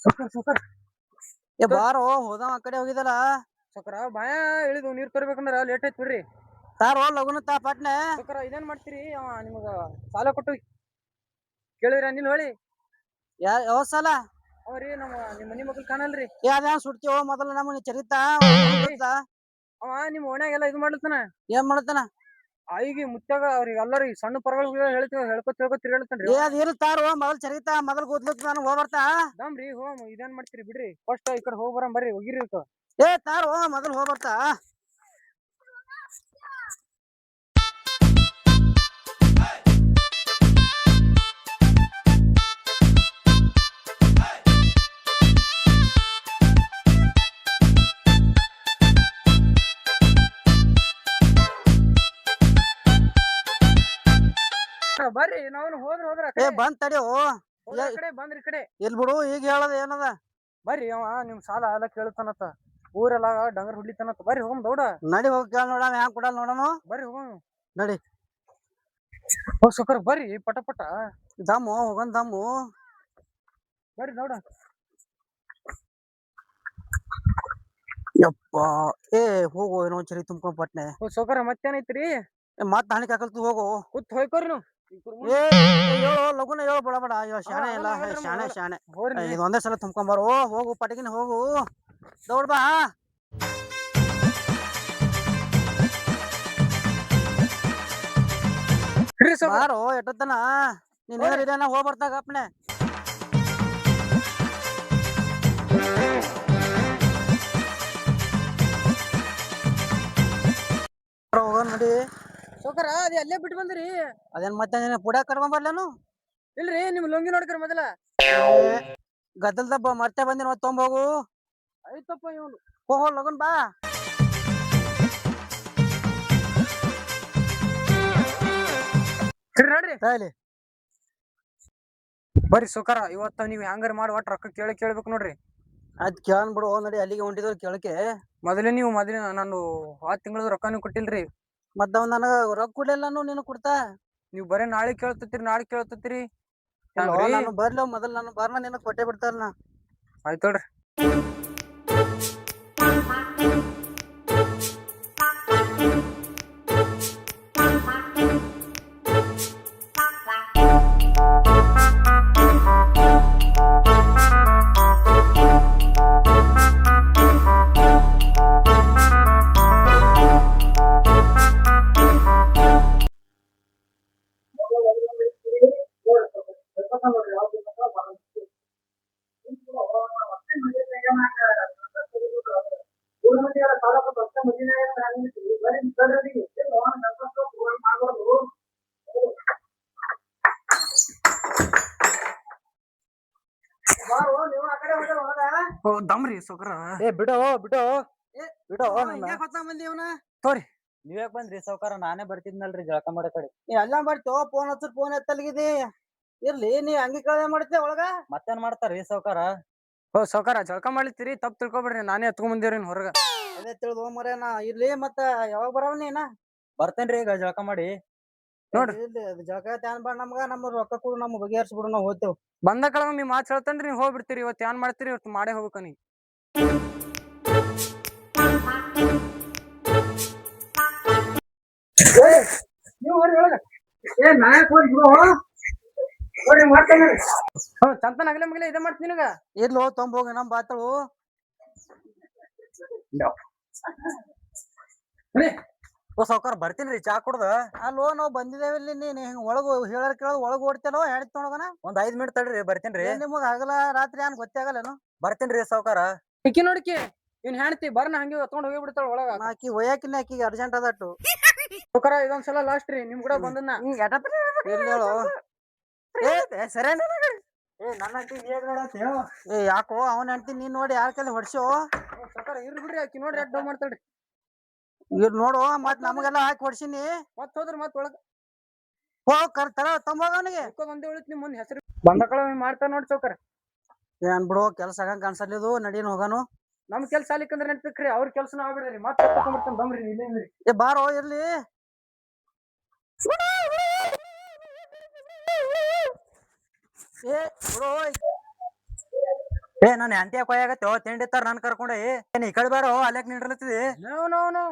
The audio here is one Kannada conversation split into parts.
ಸೌಕರ್ ಏ ಬಾರೋ ಹೋದವ ಆ ಕಡೆ ಹೋಗಿದಲ್ಲ. ಸೌಕರ ಬಾಯ ಇಳಿದು ನೀರ್ ತರ್ಬೇಕಂದ್ರ ಲೇಟ್ ಆಯ್ತು ಬಿಡ್ರಿ. ತಾರೋ ಲಗುನ ತಾ ಪಟ್ನೆ. ಸೌಕರ ಇದೇನ್ ಮಾಡ್ತೀರಿ ಅವ ನಿಮಗ ಸಾಲ ಕೊಟ್ಟು ಕೇಳಿದ್ರ ನೀನ್ ಹೇಳಿ ಯಾವ ಸಾಲ? ಅವ್ರಿ ನಿಮ್ಮ ಮನಿ ಮಕ್ಳು ಕಾಣಲ್ರಿ. ಏ ಅದೇನ್ ಸುಡ್ತೀವೋ ಮೊದಲ ನಮ್ಮನಿ ಚರಿತಾ ಅವ ನಿಮ್ ಓಣ್ಯಾಗೆಲ್ಲ ಇದು ಮಾಡ್ಲತ್ತಾನ. ಏನ್ ಮಾಡತಾನ? ಆಯಿಗೆ ಮುತ್ಯಾಗ ಅವ್ರಿಗೆ ಎಲ್ಲರಿಗೆ ಸಣ್ಣ ಪರಗಳು ಹೇಳ್ಕೊತ ತಿರ್ಗಾಡ್ತಾನ್ರಿ. ಏ ಅದ್ ಇರುತ್ತಾರೋ ಮೊದಲ್ ಚರಿತಾ ಮೊದಲ್ ಕೂದ್ಲತ್ ನಾನು ಹೋಗ್ಬರ್ತಾ ದಮ್ರಿ ಹೋಮ್ ಇದೇನ್ ಮಾಡ್ತೀರಿ ಬಿಡ್ರಿ. ಫಸ್ಟ್ ಈ ಕಡೆ ಹೋಗ್ ಬರಂ ಬರ್ರಿ ಹೋಗಿರಿ. ಏ ತಾರೋ ಮೊದಲ್ ಹೋಗ್ಬರ್ತಾ. ಬರ್ರಿ ನಾವು ಹೋದ್ರ ಏ ಬಂದ್ ತಡಿಯೋ. ಕಡೆ ಬಂದ್ರಿ ಕಡೆ ಎಲ್ ಬಿಡು ಈಗ ಹೇಳದ ಏನದ? ಬರ್ರಿ ಅವ ನಿಮ್ ಸಾಲ ಎಲ್ಲ ಕೇಳ್ತಾನತ್ತ. ಊರೆಲ್ಲ ಡಂಗರ್ ಹುಡ್ಲಿತಾನತ್ತ. ಬರ್ರಿ ಹೋಗಮ್ ದೌಡ. ನಡಿ ಹೋಗಿ ಕೇಳ ನೋಡ ಹ್ಯಾಂಗ ಕೊಡಲ್ ನೋಡನು. ಬರ್ರಿ ಹೋಗಮ್ ನಡಿ. ಸುಕರ್ ಬರ್ರಿ ಪಟ ಪಟ ದಮ್ಮು ಹೋಗನ್ ದಮ್ಮು. ಬರ್ರಿ ದೌಡ. ಯಪ್ಪ ಏ ಹೋಗು ಇನ್ನೊಂದ್ ಚರಿ ತುಂಬ್ಕೊಂಡ್ ಪಟ್ನೆ. ಸೌಕರ ಮತ್ತೇನೈತ್ರಿ? ಮತ್ ಹಣಿ ಕಾಕಲ್ತು ಹೋಗು. ಕೂತ್ ಹೋಯ್ಕೋರಿ ನೀವು. ಏ ಹೇಳು ಲಗುನ ಹೇಳು ಬಡ ಬಡ. ಅಯ್ಯೋ ಶಾಣೆ ಇಲ್ಲ ಶಾಣೆ ಇದು ಒಂದೇ ಸಲ ತುಂಬ್ಕೊಂಬಾರು. ಹೋಗು ಪಟಗಿನ ಹೋಗು ದೌಡ್ ಬಾ. ಬಾರೋ ಎಟ್ಟತನ ನೀನ್ ಏನ ಹೋಗ್ ಬರ್ತಾಗ ಅಪ್ನೆ. ಹೋಗ ನೋಡಿ ಸೌಕರ ಅದ ಅಲ್ಲೇ ಬಿಟ್ಟು ಬಂದ್ರಿ. ಅದೇನ್ ಮತ್ತೆ ಪುಡ ಕರ್ಕೊಂಡ್ ಬರ್ಲೇನು? ಇಲ್ರಿ ನಿಮ್ ಲುಂಗಿ ನೋಡ್ಕರ ಮೊದಲ. ಗದ್ದಲ್ದ ಮತ್ತೆ ಬಂದಿನ ಮತ್ ತೊಂಬೋಗು. ಆಯ್ತಪ್ಪ ಇವನು. ಹೋಗೋ ಲಗುನ್ ಬಾ. ನೋಡ್ರಿ ಬರ್ರಿ ಸೌಕರ ಇವತ್ತ ನೀವ್ ಹ್ಯಾಂಗಾರ ಮಾಡಿ ಒಟ್ಟ ರೊಕ್ಕ ಕೇಳ್ಬೇಕು ನೋಡ್ರಿ. ಅದ್ ಕೇಳನ್ ಬಿಡು ನೋಡಿ ಅಲ್ಲಿಗೆ ಹೊಂಟಿದ್ರು ಕೇಳಕ್ಕೆ. ಮೊದಲೇ ನಾನು 6 ತಿಂಗಳದ ರೊಕ್ಕಾನು ಕೊಟ್ಟಿಲ್ರಿ. ಮತ್ತ ಅವ್ ನನಗ ರೊಕ್ಕ ಕೊಡ್ಲಿಲ್ಲಾನು ನೀನು ಕೊಡ್ತಾ. ನೀವ್ ಬರೇ ನಾಳೆ ಕೇಳ್ತತಿರಿ. ನಾನು ಬರ್ಲಿ ಮೊದಲ್ ನಾನು ಬರ್ನ ನಿನಗ್ ಕೊಟ್ಟೆ ಬಿಡ್ತಾರನ. ಆಯ್ತ್ ನೋಡ್ರಿ. ದಮ್ರಿ ಸೌಕರ. ಏ ಬಿಡೋ ಬಿಡೋ ಬಿಡೋ. ತೋರಿ ನೀವ್ ಯಾಕೆ ಬಂದ್ರಿ ಸೌಕಾರ? ನಾನೇ ಬರ್ತಿದ್ನಲ್ರಿ ಜಳಕ ಮಾಡೋ ಕಡೆ. ನೀ ಎಲ್ಲ ಮಾಡ್ತೇವ ಫೋನ್ ಹಚ್ಚರ್ ಫೋನ್ ಎತ್ತಲ್ಗಿದಿ. ಇರ್ಲಿ ನೀ ಹಂಗಿ ಕಳ್ದ ಮಾಡ್ತೇ ಒಳಗ. ಮತ್ತೇನ್ ಮಾಡ್ತಾರೀ ಸೌಕಾರ? ಸೌಕರ ಜಳಕ ಮಾಡ್ಲಿತ್ತೀರಿ ತಪ್ಪು ತಿಳ್ಕೊಬೇಡ್ರಿ. ನಾನೇ ಎತ್ಕೊಂಡ್ ಬಂದೇವ್ರಿ ಹೊರಗ. ಅದೇ ತಿಳಿದು ಮರೇನ ಇರ್ಲಿ. ಮತ್ತ ಯಾವಾಗ ಬರವ್ ನೀನ? ಬರ್ತೇನ್ರಿ ಈಗ ಜಳಕ ಮಾಡಿ ನೋಡ್ರಿ. ಜಳಕ ತ್ಯಾನ್ ಬಾ ನಮ್ಗ. ನಮ್ಮ ರೊಕ್ಕ ಕೊಡು ನಮ್ ಬಗೆಹರಿಸ್ಬಿಡು ನಾವ್ ಹೋಗ್ತೇವ್. ಬಂದ ಕಳ ನಿಮ್ ಮಾತು ಹೇಳ್ತೇನ್ರಿ ನೀವ್ ಹೋಗ್ಬಿಡ್ತೀರಿ. ಇವತ್ತು ಏನ್ ಮಾಡ್ತೀರಿ ಇವತ್ತು ಮಾಡೇ ಹೋಗ್ಬೇಕ ನೀ. ಚಂತನ ಆಗ್ಲೇ ಮಗ್ಲೇ ಇದೇ ಮಾಡ್ತೀನಿ ನಿನಗ. ಇರ್ಲೋ ತೊಂಬೋಗ ನಮ್ ಬಾತಳು. ಓ ಸಾವ್ಕಾರ ಬರ್ತೀನ್ರಿ ಚಾ ಕುಡ್ದ. ಅಲ್ಲೋ ನಾವ್ ಬಂದಿದ್ದೇವೆ ಇಲ್ಲಿ. ನೀನ್ ಒಳಗು ಹೇಳಾರ ಕೇಳ ಒಳಗ್ ಓಡ್ತೇಲೋ ಹೆಣ್ ತೊಗೊಂಡೋಗನ. ಒಂದ್ 5 ಮಿನಿಟ್ ತಡ್ರಿ ಬರ್ತೇನ್ರಿ. ನಿಮಗ್ ಹಗಲ ರಾತ್ರಿ ಏನ್ ಗೊತ್ತೇ ಆಗಲ್ಲೇನು? ಬರ್ತೇನ್ರಿ ಸಾವ್ಕಾರ. ಇಕ್ಕಿ ನೋಡಿಕಿ ಇವ್ನ್ ಹೆಣ್ತಿ ಬರ್ನ ಹಂಗೆ ಹೊತ್ಕೊಂಡ್ ಹೋಗಿ ಬಿಡ್ತಾಳ ಒಳಗ. ಆಕಿ ಒಯ್ಯಾಕಿನ ಆಕಿಗೆ ಅರ್ಜೆಂಟ್ ಅದಟ್ಟು. ಸೌಕರ ಇದೊಂದ್ಸಲ ಲಾಸ್ಟ್ ರೀ ನಿಮ್ ಕೂಡ ಬಂದನ್ನ. ಏ ಯಾಕೋ ಅವನ್ ಹೆಂಡ್ತಿ ನೀನ್ ನೋಡಿ ಯಾರ ಕೈಲಿ ಹೊಡ್ಸೋ? ಇರ್ಲಿ ಬಿಡ್ರಿ ಆಕಿ ನೋಡ್ರಿ ಯಾಕೆ ಡೌ ಮಾಡ್ತಾಳ್ರಿ. ಇವ್ರು ನೋಡು ಮತ್ ನಮಗೆಲ್ಲ ಹಾಕಿ ಹೊಡ್ಸಿನಿ. ಮತ್ ಹೋದ್ರಿ ಮತ್ ಒಳಗ ಹೋಗ್ ಕರ್ತಾರ ತಂಬೋಗ ಅವನಿಗೆ. ಬಂದೇ ಉಳಿತ್ ನಿಮ್ ಮುಂದ್ ಹೆಸರು ಬಂದ ಕಳ ಮಾಡ್ತಾರ ನೋಡಿ ಸೌಕರ. ಏನ್ ಬಿಡು ಕೆಲ್ಸ ಆಗಂಗ ಕಾಣ್ಸಲ್ಲಿದು. ನಡೀನ್ ಹೋಗಾನು. ನಮ್ ಕೆಲ್ಸ ಅಲಿಕ್ಕಂದ್ರೆ ನೆನ್ಪಿಕ್ರಿ ಅವ್ರ ಕೆಲ್ಸನ ಆಗ್ಬಿಡ್ರಿ. ಮತ್ತೆ ಬಂದ್ರಿ ಇಲ್ಲೇನ್ರಿ. ಏ ಬಾರೋ ಇರ್ಲಿ. ಏ ಬಿಡು ಏ ನಾನು ಹೆಂಡತಿ ಕೊಯ್ಯಾಗತ್ತೆ ತಿಂಡಿ ತರ ನನ್ ಕರ್ಕೊಂಡೆ ಏನ್ ಈ ಕಡೆ ಬಾರೋ ಅಲ್ಯಾಕ್ ನಿಂದ್ರಲತ್ತಿದಿ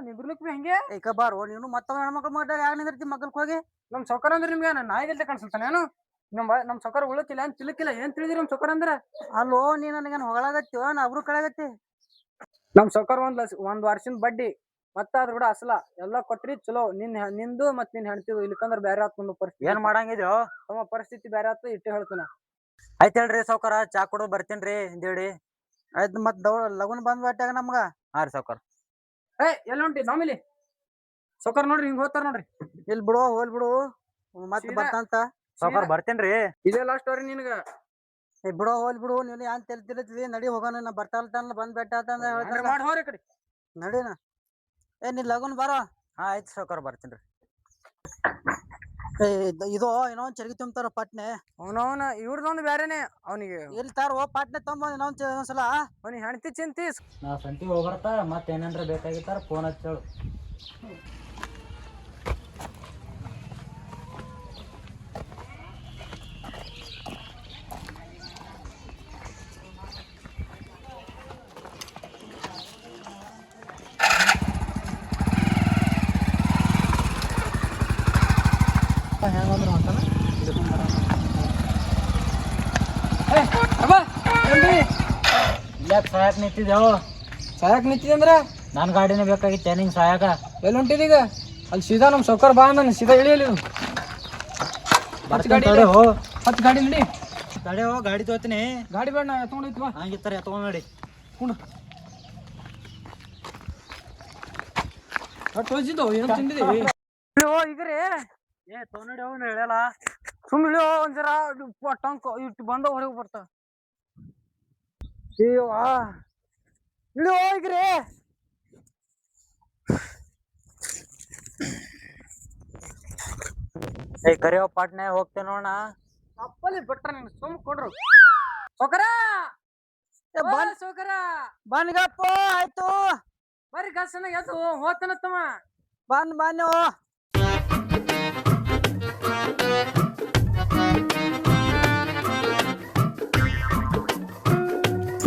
ನಿಂದ್ರಲಿಕ್ ಹಂಗೆ ಈಕ ಬಾರೋ ನೀನು ಮತ್ತೊಂದ್ ಹೆಣ್ಮಕ್ಳು ಮಾಡ ಯಾಕೆ ನಿಂದಿರ್ತಿ ಮಕ್ಕಳು ಹೋಗಿ ನಮ್ ಸೌಕರ್ ಅಂದ್ರೆ ನಿಮ್ಗೆ ನಾಯಿಗಲ್ತೆ ಕಾಣಿಸ್ತಾನೆ ಏನು ನಮ್ ಸೌಕರ್ ಉಳಕಿಲ್ಲ ಏನ್ ತಿಳಕಿಲ್ಲ ಏನ್ ತಿಳಿದಿರಿ ನಮ್ ಸೌಕರ್ ಅಂದ್ರ ಅಲ್ಲೋ ನೀ ನನಗೇನ್ ಹೊಗಳಾಗತ್ತೀವ ನಾ ಅವ್ರು ಕಳೆಗತ್ತಿ ನಮ್ ಸೌಕರ್ ಒಂದ್ ವರ್ಷದ ಬಡ್ಡಿ ಮತ್ತ ಅದ್ರ ಕೂಡ ಅಸಲ ಎಲ್ಲಾ ಕೊಟ್ರಿ ಚಲೋ ನಿಂದು ಮತ್ ನಿನ್ ಹೆಣ್ತಿದು ಇಲ್ಲಿಕಂದ್ರ ಬ್ಯಾರೆ ಆತ್ ಪರಿಸ್ಥಿತಿ ಏನ್ ಮಾಡಂಗಿದ್ಯೋ ತಮ್ಮ ಪರಿಸ್ಥಿತಿ ಬ್ಯಾರೆ ಆತು ಇಟ್ಟೆ ಹೇಳ್ತಾನ ಆಯ್ತ್ ಹೇಳ್ರಿ ಸೌಕರ ಚಾ ಕೊಡು ಬರ್ತೇನ್ರಿ ಹಿಂದೇಳಿ ಆಯ್ತ್ ಮತ್ ಲಗುನ್ ಬಂದ್ ಬಟ್ಟಾಗ ನಮ್ಗ ಹಾ ರೀ ಸೌಕರ್ ಎಲ್ಲ ಹೊಂಟಿ ನಾಮಿಲಿ ಸೌಕರ್ ನೋಡ್ರಿ ಹಿಂಗ್ ಹೋಗ್ತಾರ ನೋಡ್ರಿ ಇಲ್ ಬಿಡು ಹೋಲ್ ಬಿಡು ಮತ್ ಬರ್ತಾಂತ ಸೌಕರ್ ಬರ್ತೇನ್ರಿ ಇದೇ ಲಾಸ್ಟ್ ಅವ್ರಿ ನಿನ್ಗ ಬಿಡೋ ಹೋಲ್ ಬಿಡು ನೀನು ಯಾನ್ ತಿಳ್ತಿರ್ತಿದಿ ನಡಿ ಹೋಗೋಣ ನಾ ಬರ್ತಾಲ್ತಾನ ಬಂದ್ ಬೆಟ್ಟ ಮಾಡಿ ಹೋರಿ ಕಡೆ ನಡಿನ ಏ ನೀ ಲಗುನ್ ಬರೋ ಹಾ ಆಯ್ತು ಸೌಕರ್ ಬರ್ತೇನ್ರಿ ಇದು ಏನೋ ಚರ್ಗಿ ತುಂಬ್ತಾರ ಪಟ್ನೆ ಅವನವನ ಇವ್ರದೊಂದು ಬ್ಯಾರೇನೆ ಅವನಿಗೆ ಎಲ್ಲಿ ತಾರ ಪಾಟ್ನೆ ತೊಂಬ ಇನ್ನೊಂದ್ಸಲ ಅವನಿಗೆ ಹೆಣ್ತಿ ಚಿಂತಿ ನಾ ಸಂತಿಗೆ ಹೋಗ್ಬರ್ತಾ ಮತ್ತೆ ಏನೇನ್ರ ಬೇಕಾಗಿತ್ತಾರ ಫೋನ್ ಹಚ್ಚೇಳು ಹೆಂಗಂದ್ರು ಅಂತಾನ ಇಲ್ಲಾಕ್ ಸಾಯಕ್ ನಿಂತಿದ್ದೇವು ಸಾಯಕ್ ನಿಂತಿದೆ ಅಂದ್ರ ನನ್ ಗಾಡಿನೇ ಬೇಕಾಗಿತ್ತೆ ನಿಂಗೆ ಸಾಯಕ ಎಲ್ಲಿ ಹೊಂಟಿದೀಗ ಅಲ್ಲಿ ಸೀದಾ ನಮ್ ಸೌಕರ್ ಬಾ ಅಂದಾನೆ ಸೀದಾ ಇಳಿಯಲಿ ಬರ್ತೀನಿ ತಡೆ ಹೋ ಹತ್ತು ಗಾಡಿ ನಡಿ ತಡೆ ಹೋ ಗಾಡಿ ತೋತೀನಿ ಗಾಡಿ ಬೇಡ ನಾ ಎತ್ಕೊಂಡೈತಿ ಬಾ ಹಂಗಿತ್ತಾರೆ ಎತ್ಕೊಂಡ್ ನೋಡಿ ಕುಂಡು ತೋರಿಸಿದ್ದು ಏನು ತಿಂದಿದೆ ಈಗ್ರಿ ಏ ತೊಗೊಂಡಿ ಹೋಗಿ ಹೇಳಲ್ಲ ಸುಮ್ಮನೆ ಒಂದ್ ಜರ ಟಂಕ್ ಇಟ್ಟು ಬಂದ ಹೊರಗೆ ಬರ್ತಾವ ಅಯ್ಯವಾ ಇಳಿ ಹೋಗ್ರಿ ಏ ಕರಿಯೋ ಪಾಟ್ನೆ ಹೋಗ್ತೇನೆ ನೋಡ ಅಪ್ಪಲ್ಲಿ ಬಿಟ್ರ ನೀನು ಸುಮ್ ಕೊಡ್ರು ಸೌಕರ ಸೌಕರ ಬನ್ಗಪ್ಪ ಆಯ್ತು ಬರ್ರಿ ಗಸನ ಎದ್ದು ಹೋಗ್ತಾನತ್ತವ ಬನ್ನಿ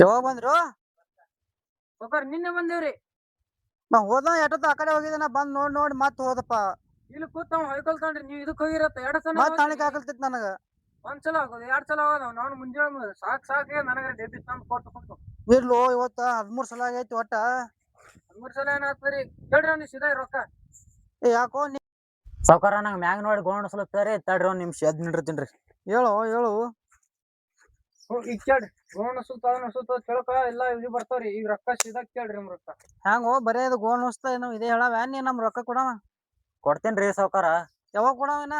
ಯಾವಾಗ ಬಂದ್ರು ಸೌಕರ್ ನಿನ್ನೆ ಬಂದೇವ್ರಿ ನಾ ಹೋದ ಎಷ್ಟೊತ್ತ ಆ ಕಡೆ ಹೋಗಿದ್ದೆ ನಾ ಬಂದ್ ನೋಡಿ ಮತ್ ಹೋದಪ್ಪ ಇಲ್ಲಿ ಕೂತ್ ಹೊಯ್ಕೊಳ್ತಾನ್ರಿ ನೀವ್ ಇದಕ್ ಹೋಗಿರತ್ತ ಎರಡ್ ಸಲ ಮತ್ ತಾಣಿಕೆ ಹಾಕಲ್ತಿತ್ ನನಗ ಒಂದ್ಸಲ ಆಗೋದು ಎರಡ್ ಸಲ ಹೋದ ನಾನು ಮುಂಜಾನೆ ಸಾಕ್ ನನಗೆ ಡೆಬ್ಬಿ ತಂದು ಕೊಟ್ಟು ಇರ್ಲು ಇವತ್ತ 13 ಸಲ ಆಗೈತಿ ಒಟ್ಟ 13 ಸಲ ಏನಾಗ್ತದ್ರಿ ಕೇಳ್ರಿ ಅವ್ನಿಗೆ ಸೀದಾ ರೊಕ್ಕ ಯಾಕೋ ಸಾವ್ಕಾರ ನಂಗೆ ಮ್ಯಾಗ ನೋಡಿ ಗೋಣಿಸ್ಲತ್ತಾರೆ ತಡ್ರಿ ಒಂದ್ ನಿಮಿಷ ಎದ್ ನಿಂದಿರ್ತೀನ್ರಿ ಹೇಳು ಈಗ ಕೇಳ್ರಿ ಗೋಣ ಸುತ್ತ ಕೇಳ್ಕ ಎಲ್ಲಾ ಇದು ಬರ್ತಾವ್ರಿ ಈಗ ರೊಕ್ಕ ಸೀದಾ ಕೇಳ್ರಿ ನಮ್ ರೊಕ್ಕ ಹ್ಯಾಂಗೋ ಬರೇ ಅದು ಗೋಣಿಸ್ತಾ ಏನು ಇದೇ ಹೇಳವ ನೀ ನಮ್ ರೊಕ್ಕ ಕೊಡವ ಕೊಡ್ತೇನ್ರಿ ಸಾವ್ಕಾರ ಯಾವಾಗ ಕೊಡವನ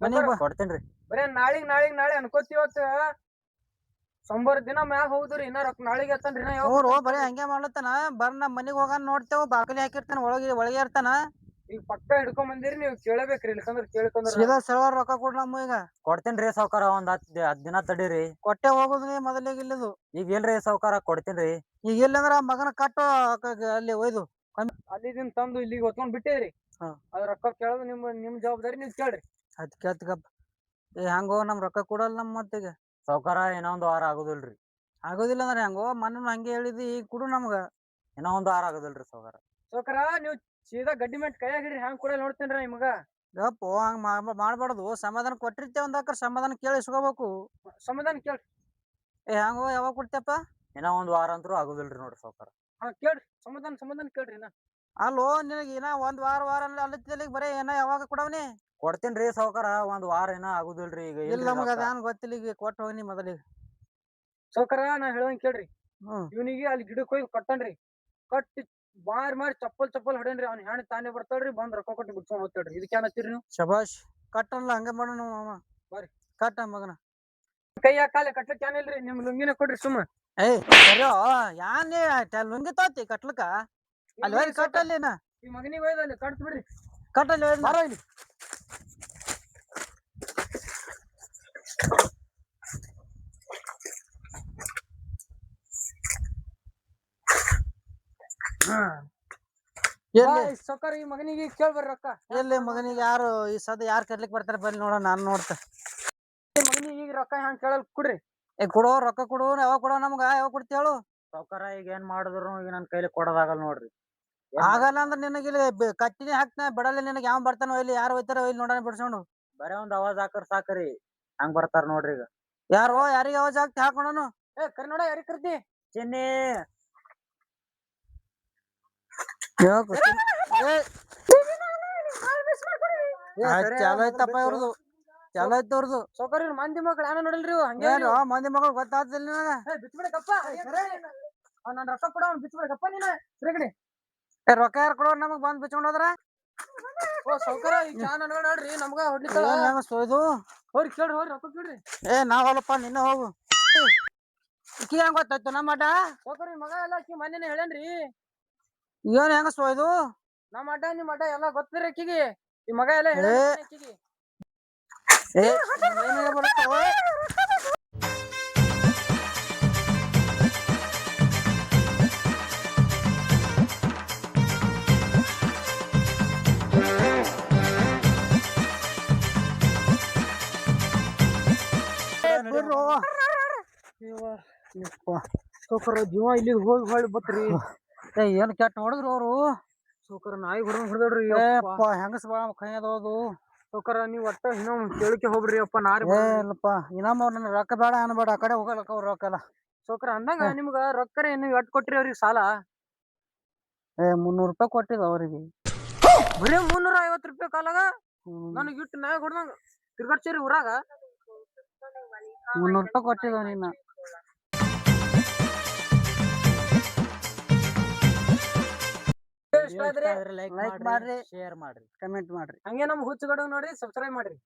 ಮನಿಗ್ ಕೊಡ್ತೇನ್ರಿ ಬರೇ ನಾಳೆ ಅನ್ಕೋತಿವತ್ತ 90 ದಿನ ಮ್ಯಾಗ ಹೋಗುದ್ರಿ ಇನ್ನ ರೊಕ್ಕ ನಾಳೆಗೆ ಎತ್ತನ್ರಿ ಬರೇ ಹಂಗೆ ಮಾಡ್ಲತ್ತಾನ ಬರ್ ನಮ್ ಮನಿಗ್ ಹೋಗಾನ ನೋಡ್ತೇವ್ ಬಾಕಲಿ ಹಾಕಿರ್ತಾನ ಒಳಗೆ ಇರ್ತಾನ ಈಗ ಪಕ್ಕ ಹಿಡ್ಕೊಂಡ್ ಬಂದಿರಿ ನೀವು ಕೇಳಬೇಕ್ರಿ ಇಲ್ಕಂದ್ರ ಸೀದಾ ಸೆಳವಾರ ರೊಕ್ಕ ಕೊಡ್ ನಮ್ ಈಗ ಕೊಡ್ತೇನ್ರಿ ಸಾವ್ಕಾರ ಒಂದ್ 10 ದಿನ ತಡೀರಿ ಕೊಟ್ಟೆ ಹೋಗುದ್ರಿ ಮೊದಲಿಗೆ ಇಲ್ಲದು ಈಗ ಇಲ್ರಿ ಸಾವ್ಕಾರ ಕೊಡ್ತೇನ್ರಿ ಈಗ ಇಲ್ಲಂದ್ರ ಮಗನ ಕಟ್ಟು ಅಲ್ಲಿ ಒಯ್ದು ಅಲ್ಲಿದಿಂದ ತಂದು ಇಲ್ಲಿಗೆ ಹೊತ್ಕೊಂಡ್ ಬಿಟ್ಟೇರಿ ಅದ್ ರೊಕ್ಕ ಕೇಳೋದು ನಿಮ್ ಜವಾಬ್ದಾರಿ ನೀವ್ ಕೇಳ್ರಿ ಅದ್ ಕೇಳ್ತಗಪ್ಪ ಹೆಂಗೋ ನಮ್ ರೊಕ್ಕ ಕೊಡಲ್ಲ ನಮ್ ಮತ್ತಿಗೆ ಸಾವ್ಕಾರ ಏನೋ ಒಂದ್ ವಾರ ಆಗುದಿಲ್ರಿ ಆಗೋದಿಲ್ಲ ಅಂದ್ರೆ ಹೆಂಗೋ ಮನ್ನ ಹಂಗೆ ಹೇಳಿದಿ ಈಗ ಕೊಡು ನಮ್ಗ ಏನೋ ಒಂದ್ ವಾರ ಆಗೋದಿಲ್ರಿ ಸಾವ್ಕಾರ ನೀವು ಸೀದಾ ಗಡ್ಡಿ ಮೆಟ್ ಕೈಯಾಗ ಹಿಡ್ರಿ ಹ್ಯಾಂಗ್ ಕೂಡ ನೋಡ್ತೇನ್ರಿ ನಿಮ್ಗ ಗಪ್ಪು ಹಂಗ ಮಾಡ್ಬಾರ್ದು ಸಮಾಧಾನ ಕೊಟ್ಟಿರ್ತೇವ ಒಂದಾಕರ್ ಸಮಾಧಾನ ಕೇಳಿ ಇಸ್ಕೋಬೇಕು ಸಮಾಧಾನ ಕೇಳ್ರಿ ಹೆಂಗೋ ಯಾವಾಗ ಕೊಡ್ತೇಪ್ಪ ಏನೋ ಒಂದ್ ವಾರ ಅಂತೂ ಆಗುದಿಲ್ರಿ ನೋಡ್ರಿ ಸಾವ್ಕಾರ ಕೇಳ್ರಿ ಸಮಾಧಾನ ಕೇಳ್ರಿ ಅಲ್ಲೋ ನಿನಗ ಏನ ಒಂದ್ ವಾರ ಅಲ್ಲಿತ್ತಲ್ಲಿ ಬರೀ ಏನ ಯಾವಾಗ ಕೊಡವ್ನಿ ಕೊಡ್ತೇನ್ರಿ ಸಾವ್ಕಾರ ಒಂದ್ ವಾರ ಏನ ಆಗುದಿಲ್ರಿ ಈಗ ಇಲ್ಲ ನಮಗ ಅದೇನ್ ಗೊತ್ತಿಲ್ಲ ಈಗ ಕೊಟ್ಟು ಹೋಗ್ನಿ ಮೊದಲಿಗೆ ಸಾವ್ಕಾರ ನಾ ಹೇಳಂಗ್ ಕೇಳ್ರಿ ಇವನಿಗೆ ಅಲ್ಲಿ ಗಿಡಕ್ ಹೋಗಿ ಕಟ್ಟನ್ರಿ ಕಟ್ಟಿ ಮಾರಿ ಚಪ್ಪಲ್ ಹೊಡೇನ್ರಿ ಅವ್ನ ಹೆಣ್ ತಾನೇ ಬರ್ತಾಳ್ರಿ ಬಂದ್ ರೊಕ್ಕ ಕೊಟ್ಟು ಬಿಡ್ಕೊಂಡ್ ಹೋಗ್ತಾಳ್ರಿ ಇದಕ್ಕೆ ಏನತ್ತೀರಿ ನೀವು ಶಬಾಷ್ ಕಟ್ಟಲ್ಲ ಹಂಗ ಮಾಡೋಣ ಬರ್ರಿ ಕಟ್ಟ ಮಗನ ಕೈಯ ಕಾಲ ಕಟ್ಲಕ್ ಏನಿಲ್ರಿ ನಿಮ್ ಲುಂಗಿನ ಕೊಡ್ರಿ ಸುಮ್ಮ ಸರಿಯೋ ಯಾನ್ ಲುಂಗಿ ತೋತಿ ಕಟ್ಲಕ್ಕ ಅಲ್ಲಿ ಕಟ್ಟಲ್ಲಿನ ಈ ಮಗನಿಗೆ ಒಯ್ದಲ್ಲಿ ಕಟ್ತ ಬಿಡ್ರಿ ಕಟ್ಟಲ್ಲಿ ಬಾರೋ ಇಲ್ಲಿ ಸೊಕ್ಕರ್ ಈ ಮಗನಿಗೆ ಕೇಳ್ಬರ್ರಿ ರೊಕ್ಕ ಎಲ್ಲಿ ಮಗನಿಗೆ ಯಾರು ಈ ಸದ ಯಾರು ಕರ್ಲಿಕ್ ಬರ್ತಾರ ಬನ್ನಿ ನೋಡ ನಾನ್ ನೋಡ್ತ ಮಗನಿಗೆ ಈಗ ರೊಕ್ಕ ಹ್ಯಾಂಗ್ ಕೇಳಲ್ ಕೊಡ್ರಿ ಕೊಡು ರೊಕ್ಕ ಕೊಡು ಯಾವಾಗ ಕೊಡೋ ನಮ್ಗ ಯಾವಾಗ ಕೊಡ್ತಿ ಹೇಳು ಸಾವ್ಕಾರ ಈಗ ಏನ್ ಮಾಡಿದ್ರು ಈಗ ನನ್ ಕೈಲಿ ಕೊಡೋದಾಗಲ್ಲ ನೋಡ್ರಿ ಆಗಲ್ಲ ಅಂದ್ರ ನಿನಗ ಇಲ್ಲಿ ಕಟ್ಟಿನಿ ಹಾಕ್ತ ಬಿಡಲ್ಲ ನಿನಗ ಯಾವ ಬರ್ತಾನೋ ಇಲ್ಲಿ ಯಾರು ಹೋಯ್ತಾರೋ ಇಲ್ಲಿ ನೋಡೋಣ ಬಿಡ್ಸೋಣ ಬರೇ ಒಂದ್ ಅವಾಜ್ ಹಾಕರ್ ಸಾಕ್ರಿ ಹಂಗ್ ಬರ್ತಾರ ನೋಡ್ರಿ ಈಗ ಯಾರು ಯಾರಿಗ ಅವಾಜ್ ಹಾಕ್ತಿ ಹಾಕೋಣ ಕರಿ ನೋಡ ಯಾರಿಗ್ ಕರ್ತಿ ಚಿನ್ನಿ ಚಲೋ ಐತಪ್ಪ ಇವ್ರದು ಚಲೋ ಐತಿ ಅವ್ರದು ಸೌಕರ್ ಇವ್ರ ಮಂದಿ ಮಕ್ಳು ಯಾನ ನೋಡಲ್ರಿ ಹಂಗೆ ಏನು ಮಂದಿ ಮಗಳು ಗೊತ್ತಾಗ್ತಿಲ್ಲ ನನಗ ಬಿಚ್ಬಿಡಕಪ್ಪ ನನ್ ರೊಕ್ಕ ಕೊಡ ಅವ್ನ್ ಬಿಚ್ಬಿಡಕಪ್ಪ ನೀನ ತಿರುಗಡೆ ರೊಕ್ಕ ಯಾರು ಕೊಡೋ ನಮಗ್ ಬಂದ್ ಬಿಚ್ಕೊಂಡ್ ಹೋದ್ರ ಓ ಸೌಕರ ಈಗ ಚಾ ನನ್ಗ ನೋಡ್ರಿ ನಮ್ಗ ಹೊಡ್ಲಿಕ್ಕ ಸೋಯ್ದು ಹೋರಿ ಕೇಳ್ರಿ ಹೋರಿ ರೊಕ್ಕ ಕೇಳ್ರಿ ನಾವ್ ಹೊಲಪ್ಪ ನಿನ್ನ ಹೋಗು ಅಕ್ಕಿ ಹೆಂಗ್ ಗೊತ್ತಾಯ್ತು ನಮ್ಮ ಅಡ್ಡ ಸೌಕರ್ ಮಗ ಎಲ್ಲ ಅಕ್ಕಿ ಮೊನ್ನೆ ಹೇಳೇನ್ರಿ ಏನ್ ಹೆಂಗ ಸೋಯ್ದು ನಮ್ಮ ಅಡ್ಡ ನಿಮ್ ಅಡ್ಡ ಎಲ್ಲ ಗೊತ್ತಿರ ಅಕ್ಕಿಗೆ ಈ ಮಗ ಎಲ್ಲ ಹೇಳ ಅಕ್ಕಿಗೆ ಸೌಕರ ಜೀವ ಇಲ್ಲಿ ಹೋಗಿ ಹೊಳ್ಳಿ ಬತ್ರಿ ಏನ್ ಕೆಟ್ಟ ಹೊಡೆದ್ರು ಅವ್ರು ಸೌಕರ ನಾಯಿ ಹೊಡೆದ್ರಿ ಹೆಂಗಸ್ ಬಾಳ ಕೈ ಅದೋದು ಸೌಕರ ನೀವ್ ಒಟ್ಟ ಇನ್ನೊಂದ್ ಕೇಳಿಕೆ ಹೋಗ್ರಿ ಅಪ್ಪ ನಾರಿ ಇಲ್ಲಪ್ಪ ಇನ್ನೊಮ್ಮ ನನ್ನ ರೊಕ್ಕ ಬೇಡ ಅನ್ಬೇಡ ಆ ಕಡೆ ಹೋಗಲಕ್ಕ ಅವ್ರ ರೊಕ್ಕ ಎಲ್ಲ ಸೌಕರ ಅಂದಾಗ ನಿಮ್ಗ ರೊಕ್ಕರ ಏನು ಎಟ್ ಕೊಟ್ರಿ ಅವ್ರಿಗೆ ಸಾಲ 300 ರೂಪಾಯಿ ಕೊಟ್ಟಿದ್ ಅವ್ರಿಗೆ ಬರೀ 350 ರೂಪಾಯಿ ಕಾಲಾಗ ನನಗ್ ಇಟ್ಟು ನಾಯಿ ಹೊಡ್ದಂಗ ತಿರ್ಗಾಡ್ಸೇರಿ ಊರಾಗ 300 ರೂಪಾಯಿ ಕೊಟ್ಟಿದ್ ನೀನ ಲೈಕ್ ಮಾಡ್ರಿ ಶೇರ್ ಮಾಡ್ರಿ ಕಮೆಂಟ್ ಮಾಡ್ರಿ ಹಂಗೆ ನಮ್ ಹುಚ್ಚುಗಡ ನೋಡಿ ಸಬ್ಸ್ಕ್ರೈಬ್ ಮಾಡ್ರಿ